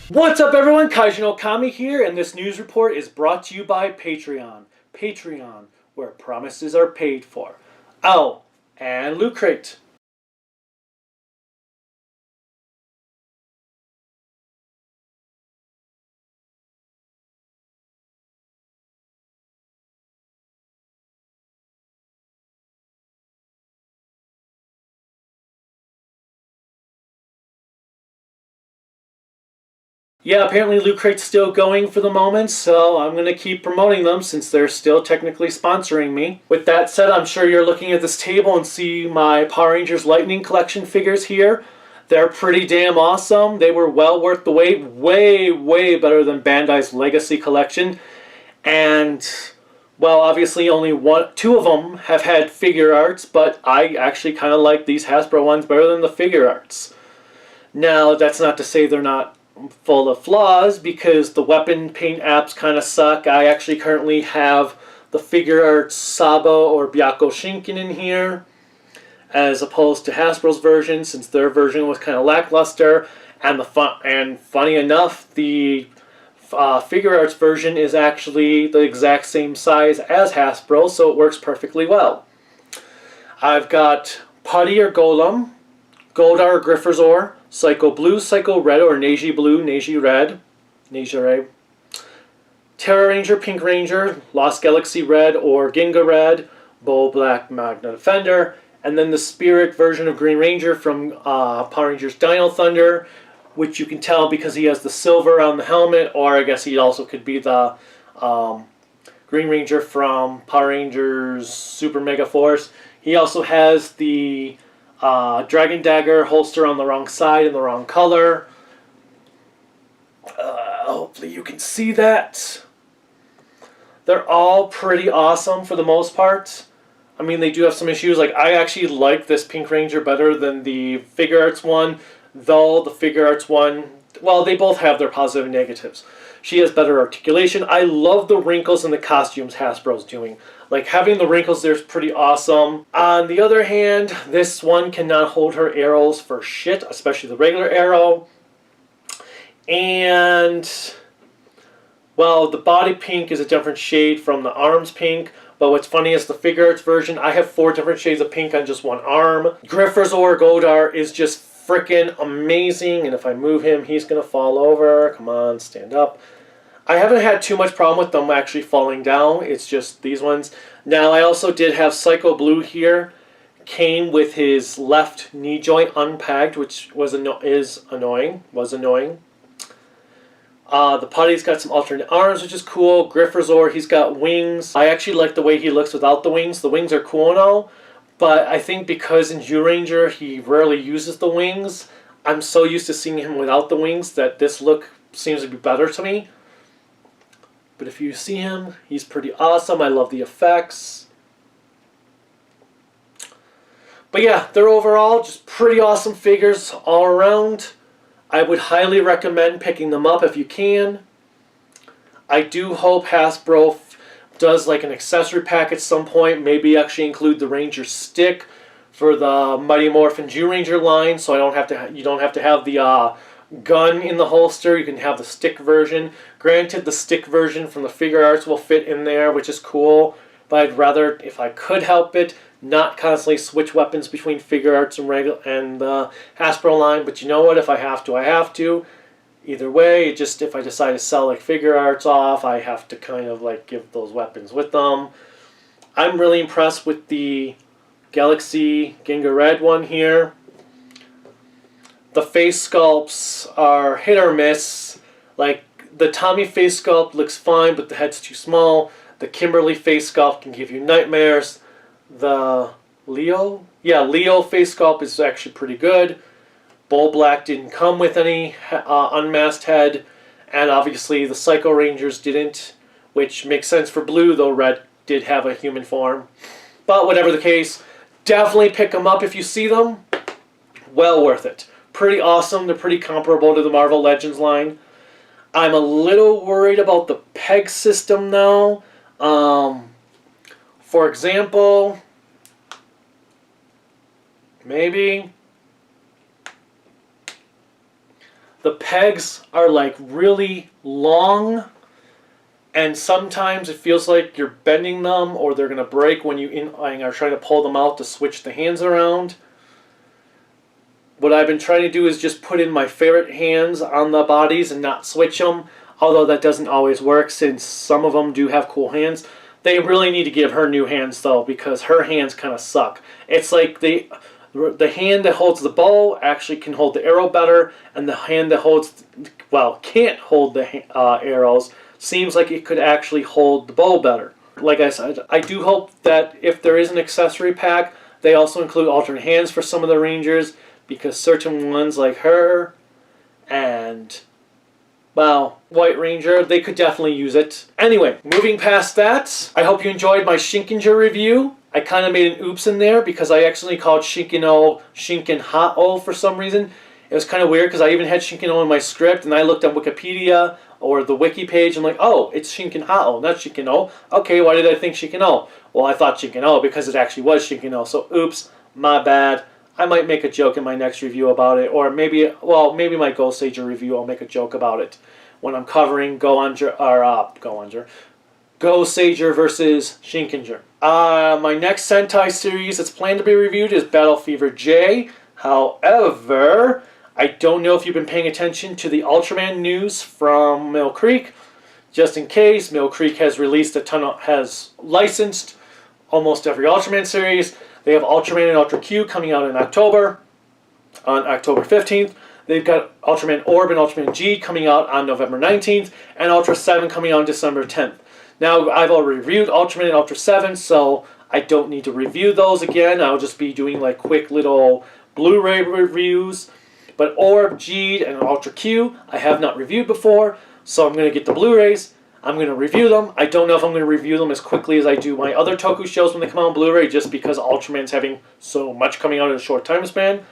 What's up everyone, Kaijin Okami here, and this news report is brought to you by Patreon. Patreon, where promises are paid for. Oh, and Loot Crate. Yeah, apparently Loot Crate's still going for the moment, so I'm going to keep promoting them since they're still technically sponsoring me. With that said, I'm sure you're looking at this table and see my Power Rangers Lightning Collection figures here. They're pretty damn awesome. They were well worth the wait. Way better than Bandai's Legacy Collection. And, well, obviously only two of them have had figure arts, but I actually kind of like these Hasbro ones better than the figure arts. Now, that's not to say they're not full of flaws, because the weapon paint apps kind of suck. I actually currently have the figure arts Sabo or Byakko Shinken in here, as opposed to Hasbro's version, since their version was kind of lackluster. And funny enough, the figure arts version is actually the exact same size as Hasbro, so it works perfectly well. I've got Putty or Golem, Goldar or Grifferzor, Psycho Blue, Psycho Red or Neji Blue, Neji Red, Neji Red, Terra Ranger, Pink Ranger, Lost Galaxy Red or Ginga Red, Bull Black, Magna Defender, and then the Spirit version of Green Ranger from Power Rangers Dino Thunder, which you can tell because he has the silver on the helmet, or I guess he also could be the Green Ranger from Power Rangers Super Mega Force. He also has the Dragon Dagger holster on the wrong side and the wrong color. Hopefully you can see that. They're all pretty awesome for the most part. I mean, they do have some issues. Like, I actually like this Pink Ranger better than the figure arts one, though the figure arts one, well, they both have their positive and negatives. She has better articulation. I love the wrinkles in the costumes Hasbro's doing. Like, having the wrinkles there is pretty awesome. On the other hand, this one cannot hold her arrows for shit, especially the regular arrow. And, well, the body pink is a different shade from the arms pink. But what's funny is the figure arts version, I have 4 different shades of pink on just one arm. Grifferzor Goldar is just freaking amazing, and if I move him, he's going to fall over. Come on, stand up. I haven't had too much problem with them actually falling down. It's just these ones. Now, I also did have Psycho Blue here. Came with his left knee joint unpegged, which was annoying. The Putty's got some alternate arms, which is cool. Grifferzor, he's got wings. I actually like the way he looks without the wings. The wings are cool and all, but I think because in Zyuranger he rarely uses the wings, I'm so used to seeing him without the wings that this look seems to be better to me. But if you see him, he's pretty awesome. I love the effects. But yeah, they're overall just pretty awesome figures all around. I would highly recommend picking them up if you can. I do hope Hasbro does like an accessory pack at some point. Maybe actually include the Ranger stick for the Mighty Morphin Zyuranger line, so you don't have to have the gun in the holster. You can have the stick version. Granted, the stick version from the figure arts will fit in there, which is cool, but I'd rather, if I could help it, not constantly switch weapons between figure arts and the Hasbro line. But you know what, if I have to, I have to. Either way, just if I decide to sell like figure arts off, I have to kind of like give those weapons with them. I'm really impressed with the Galaxy Ginga Red one here. The face sculpts are hit or miss. Like, the Tommy face sculpt looks fine, but the head's too small. The Kimberly face sculpt can give you nightmares. The Leo face sculpt is actually pretty good. Bull Black didn't come with any unmasked head, and obviously the Psycho Rangers didn't, which makes sense for Blue, though Red did have a human form. But whatever the case, definitely pick them up if you see them. Well worth it. Pretty awesome. They're pretty comparable to the Marvel Legends line. I'm a little worried about the peg system now. For example, maybe The pegs are like really long, and sometimes it feels like you're bending them or they're going to break when you are trying to pull them out to switch the hands around. What I've been trying to do is just put in my favorite hands on the bodies and not switch them, although that doesn't always work since some of them do have cool hands. They really need to give her new hands though, because her hands kind of suck. It's like the hand that holds the bow actually can hold the arrow better, and the hand that holds, well, can't hold the arrows, seems like it could actually hold the bow better. Like I said, I do hope that if there is an accessory pack, they also include alternate hands for some of the Rangers, because certain ones like her and, well, White Ranger, they could definitely use it. Anyway, moving past that, I hope you enjoyed my Shinkenger review. I kind of made an oops in there because I accidentally called Shinkino Shinken-Ha-O for some reason. It was kind of weird because I even had Shinkino in my script, and I looked on Wikipedia or the wiki page and I'm like, oh, it's Shinken-Ha-O, not Shinkino. Okay, why did I think Shinkino? Well, I thought Shinkino because it actually was Shinkino. So oops, my bad. I might make a joke in my next review about it, or maybe, well, maybe my Ghost Sager review, I'll make a joke about it when I'm covering Ghost Sager versus Shinkenger. My next Sentai series that's planned to be reviewed is Battle Fever J. However, I don't know if you've been paying attention to the Ultraman news from Mill Creek. Just in case, Mill Creek has licensed almost every Ultraman series. They have Ultraman and Ultra Q coming out in October, on October 15th. They've got Ultraman Orb and Ultraman G coming out on November 19th, and Ultra 7 coming out on December 10th. Now, I've already reviewed Ultraman and Ultra 7, so I don't need to review those again. I'll just be doing like quick little Blu-ray reviews. But Orb, G, and Ultra Q, I have not reviewed before, so I'm going to get the Blu-rays. I'm going to review them. I don't know if I'm going to review them as quickly as I do my other Toku shows when they come out on Blu-ray, just because Ultraman's having so much coming out in a short time span.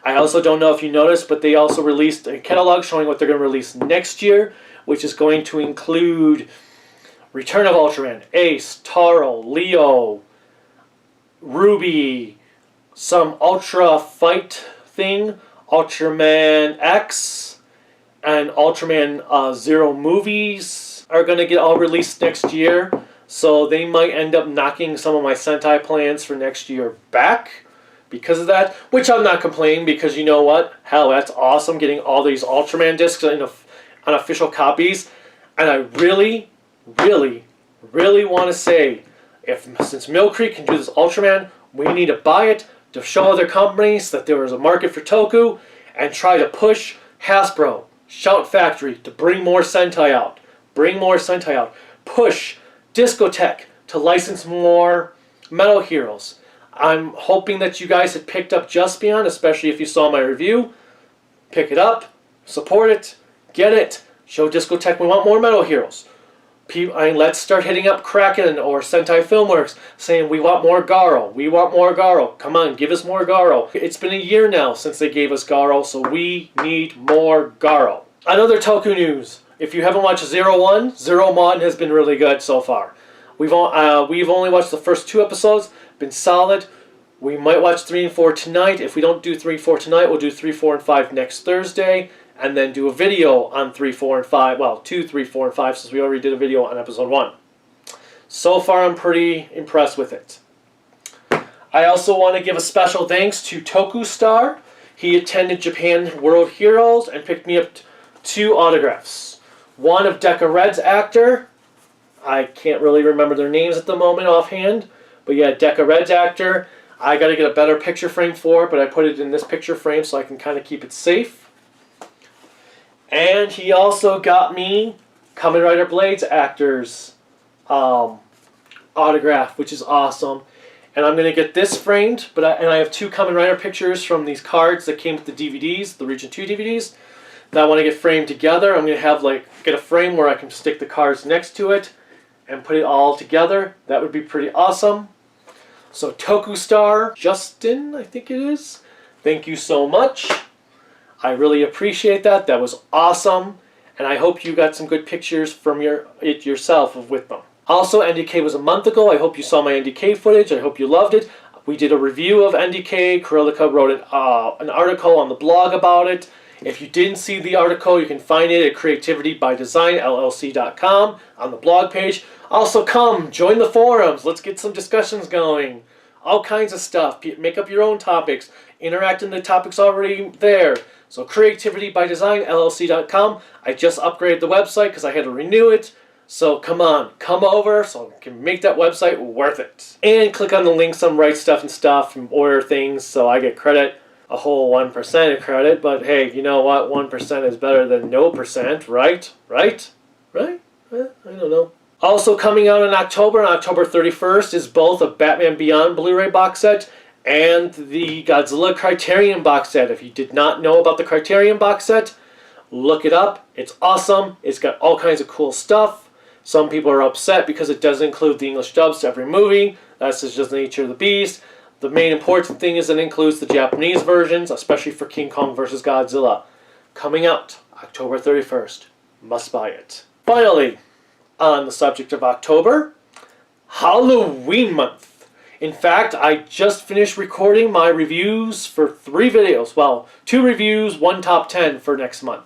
I also don't know if you noticed, but they also released a catalog showing what they're going to release next year, which is going to include Return of Ultraman, Ace, Taro, Leo, Ruby, some Ultra Fight thing, Ultraman X, and Ultraman Zero movies are going to get all released next year, so they might end up knocking some of my Sentai plans for next year back because of that, which I'm not complaining, because you know what? Hell, that's awesome getting all these Ultraman discs on official copies, and I really, really, really want to say, since Mill Creek can do this Ultraman, we need to buy it to show other companies that there is a market for Toku, and try to push Hasbro, Shout Factory to bring more Sentai out. Bring more Sentai out. Push Discotech to license more Metal Heroes. I'm hoping that you guys had picked up Juspion, especially if you saw my review. Pick it up, support it, get it. Show Discotech we want more Metal Heroes. Let's start hitting up Kraken or Sentai Filmworks saying we want more Garo. We want more Garo. Come on, give us more Garo. It's been a year now since they gave us Garo, so we need more Garo. Another Toku news. If you haven't watched Zero One, Zero Mon has been really good so far. We've only watched the first 2 episodes. Been solid. We might watch 3 and 4 tonight. If we don't do 3 and 4 tonight, we'll do 3, 4, and 5 next Thursday. And then do a video on 3, 4, and 5. Well, 2, 3, 4, and 5, since we already did a video on episode 1. So far, I'm pretty impressed with it. I also want to give a special thanks to Toku Star. He attended Japan World Heroes and picked me up 2 autographs. One of Deca Red's actor. I can't really remember their names at the moment offhand. But yeah, Deca Red's actor. I got to get a better picture frame for it, but I put it in this picture frame so I can kind of keep it safe. And he also got me Kamen Rider Blade's actor's autograph, which is awesome. And I'm going to get this framed, and I have 2 Kamen Rider pictures from these cards that came with the DVDs, the Region 2 DVDs, that I want to get framed together. I'm going to have get a frame where I can stick the cards next to it and put it all together. That would be pretty awesome. So Toku Star, Justin, I think it is. Thank you so much. I really appreciate that. That was awesome. And I hope you got some good pictures from yourself with them. Also, NDK was a month ago. I hope you saw my NDK footage. I hope you loved it. We did a review of NDK. Kurilica wrote an article on the blog about it. If you didn't see the article, you can find it at creativitybydesignllc.com on the blog page. Also, come, join the forums. Let's get some discussions going. All kinds of stuff. Make up your own topics. Interact in the topics already there. So creativitybydesignllc.com. I just upgraded the website because I had to renew it. So come on, come over so I can make that website worth it. And click on the links on Rightstuf and stuff and order things so I get credit. A whole 1% of credit, but hey, you know what? 1% is better than no percent, right? Right? I don't know. Also coming out in October, on October 31st, is both a Batman Beyond Blu-ray box set and the Godzilla Criterion box set. If you did not know about the Criterion box set, look it up. It's awesome. It's got all kinds of cool stuff. Some people are upset because it doesn't include the English dubs to every movie. That's just the nature of the beast. The main important thing is it includes the Japanese versions, especially for King Kong vs. Godzilla. Coming out October 31st. Must buy it. Finally, on the subject of October, Halloween month. In fact, I just finished recording my reviews for 3 videos. Well, 2 reviews, 1 top 10 for next month.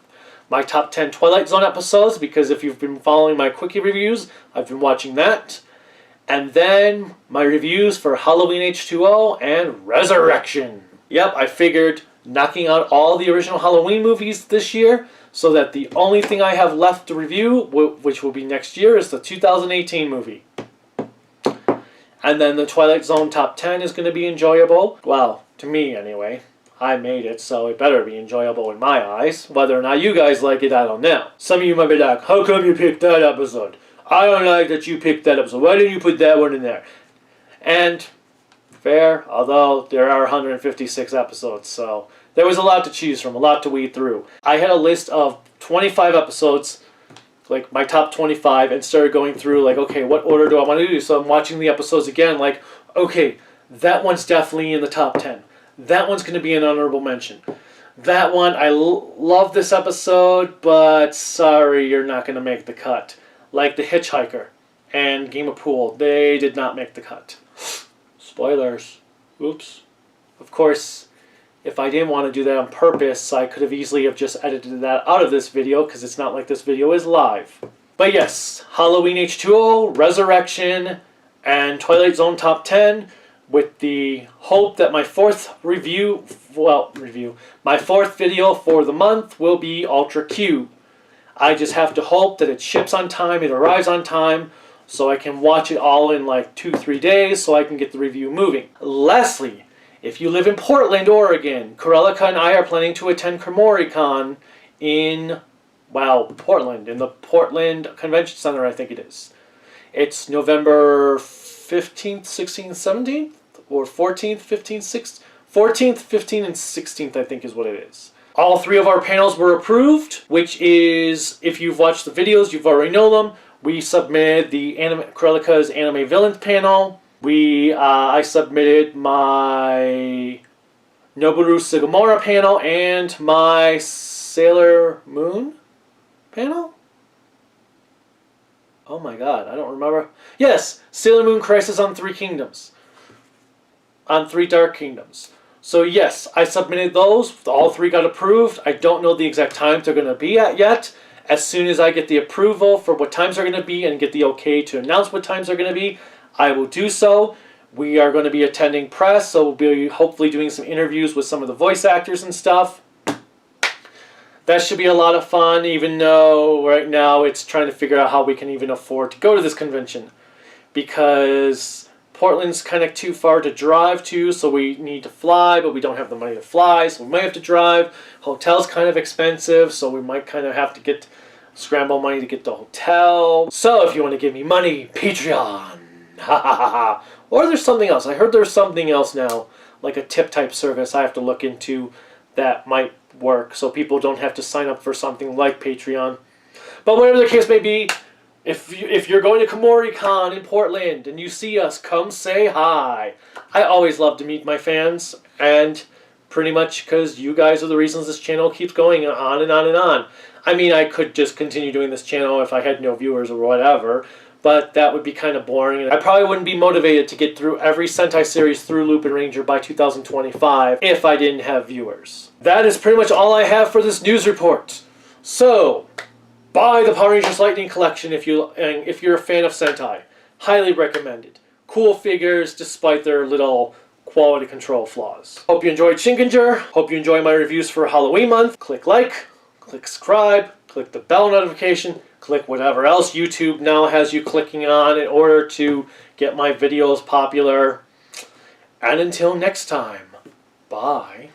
My top 10 Twilight Zone episodes, because if you've been following my quickie reviews, I've been watching that. And then my reviews for Halloween H2O and Resurrection. Yep, I figured knocking out all the original Halloween movies this year so that the only thing I have left to review, which will be next year, is the 2018 movie. And then the Twilight Zone top 10 is going to be enjoyable. Well, to me anyway. I made it, so it better be enjoyable in my eyes. Whether or not you guys like it, I don't know. Some of you might be like, how come you picked that episode? I don't like that you picked that episode. Why didn't you put that one in there? And fair, although there are 156 episodes, so there was a lot to choose from, a lot to weed through. I had a list of 25 episodes, like my top 25, and started going through like, okay, what order do I want to do? So I'm watching the episodes again, like, okay, that one's definitely in the top 10. That one's going to be an honorable mention. That one, I love this episode, but sorry, you're not going to make the cut. Like The Hitchhiker and Game of Pool, they did not make the cut. Spoilers. Oops. Of course, if I didn't want to do that on purpose, I could have easily have just edited that out of this video because it's not like this video is live. But yes, Halloween H2O, Resurrection, and Twilight Zone Top 10, with the hope that my fourth my fourth video for the month will be Ultra Q. I just have to hope that it ships on time, it arrives on time, so I can watch it all in like 2-3 days so I can get the review moving. Lastly, if you live in Portland, Oregon, Corellica and I are planning to attend KomoriCon in, Portland, in the Portland Convention Center, I think it is. It's November 15th, 16th, 17th, or 14th, 15th, 16th, 14th, 15th, and 16th, I think is what it is. All 3 of our panels were approved, which is, if you've watched the videos, you've already know them. We submitted the Corellica's Anime Villains panel. I submitted my Noboru Sugimura panel and my Sailor Moon panel? Oh my god, I don't remember. Yes, Sailor Moon Crisis on 3 Kingdoms. On 3 Dark Kingdoms. So yes, I submitted those. All 3 got approved. I don't know the exact times they're going to be at yet. As soon as I get the approval for what times they're going to be and get the okay to announce what times they're going to be, I will do so. We are going to be attending press, so we'll be hopefully doing some interviews with some of the voice actors and stuff. That should be a lot of fun, even though right now it's trying to figure out how we can even afford to go to this convention. Because Portland's kind of too far to drive to, so we need to fly, but we don't have the money to fly, so we might have to drive. Hotel's kind of expensive, so we might kind of have to scramble money to get the hotel. So if you want to give me money, Patreon. Ha ha ha ha. Or there's something else. I heard there's something else now, like a tip type service I have to look into that might work, so people don't have to sign up for something like Patreon. But whatever the case may be, if you're going to KomoriCon in Portland and you see us, come say hi. I always love to meet my fans, and pretty much because you guys are the reasons this channel keeps going on and on and on. I mean, I could just continue doing this channel if I had no viewers or whatever, but that would be kind of boring. And I probably wouldn't be motivated to get through every Sentai series through Lupin Ranger by 2025 if I didn't have viewers. That is pretty much all I have for this news report. So, buy the Power Rangers Lightning Collection if you're a fan of Sentai. Highly recommended. Cool figures despite their little quality control flaws. Hope you enjoyed Shinkenger. Hope you enjoy my reviews for Halloween month. Click like, click subscribe, click the bell notification, click whatever else YouTube now has you clicking on in order to get my videos popular. And until next time, bye.